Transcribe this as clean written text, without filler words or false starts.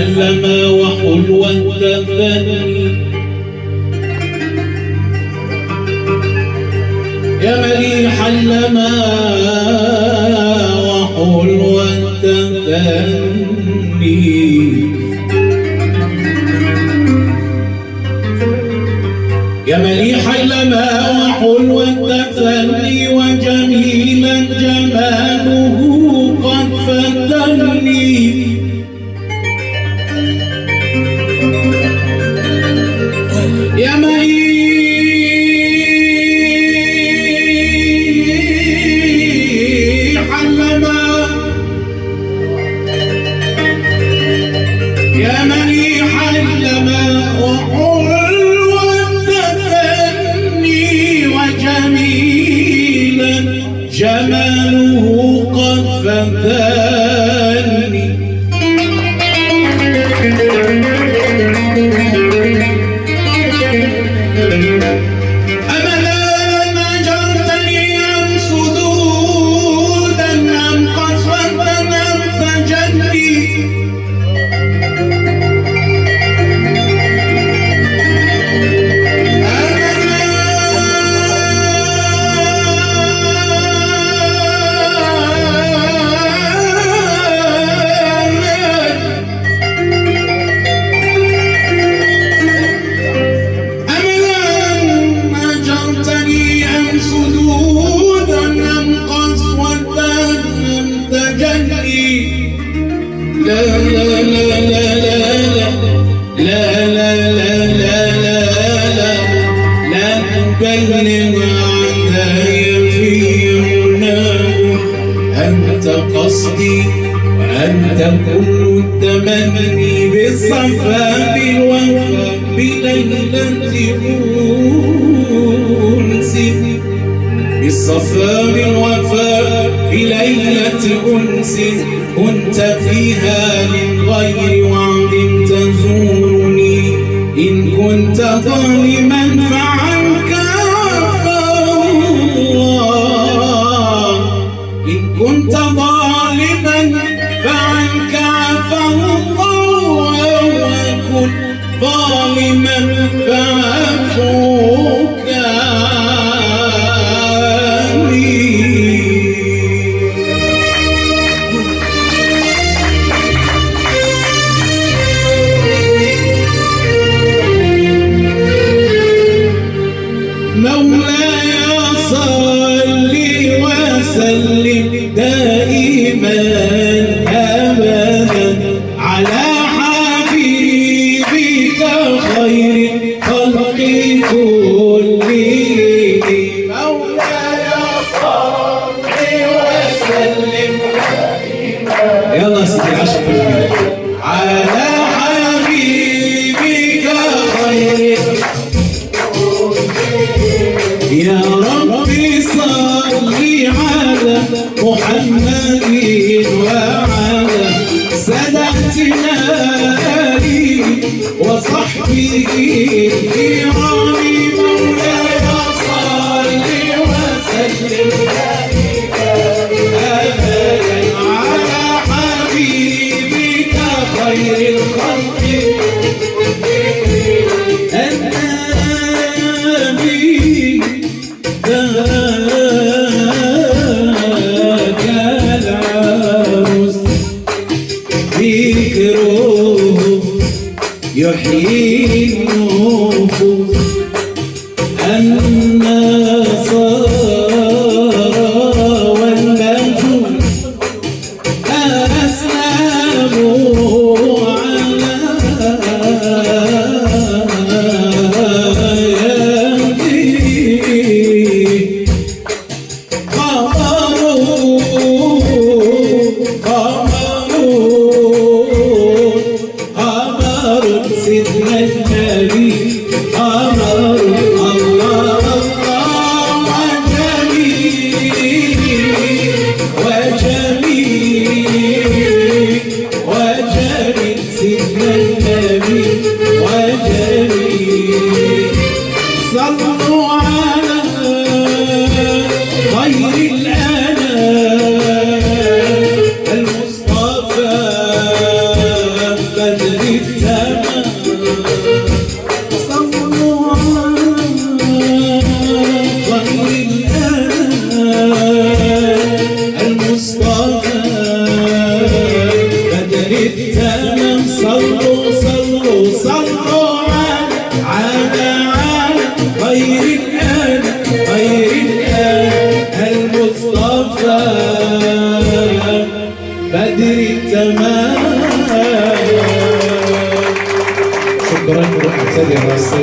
حلما وحلوا التفني يا مليح حلما وحلوا التفني يا مليح لما وحلو التفني وجميلا جماله قد فتني يا مليح لما يا مليح لما وحلو وجميلا جماله قد فتني أملا نجرتني أم سدودا أم قسوة أم تجلي لا لا لا لا لا لا لا لا لا لا لا تبلغ عناي في هناه أنت قصدي وأنت كل التمني بالصفا بالوفا بليلة أنس بالصفا بالوفا بليلة أنس كنت فيها من غير وعد تزورني إن كنت ظالما فعنك عفا الله إن كنت ظالما فعنك عفا الله وكن ظالما فعفوك مولاي صل وسلم دائما ابدا على حبيبك خير خلق كلهم مولاي صل وسلم دائما يلا سيدي 10% على حبيبك خير يا ربي صل على محمد وعلى سادتنا وصحبه الكرام مولاي صل وسلم أبدا على حبيبك خير الخلق النبي ذاك العروس ذكره يحيي النفوس النصارى والمجوس أسلموا على سيدنا النبي أمر الله الله وجميل وجميل سيدنا النبي وجميل صلوا على خير الأنام المصطفى بدر شكرا واعتذر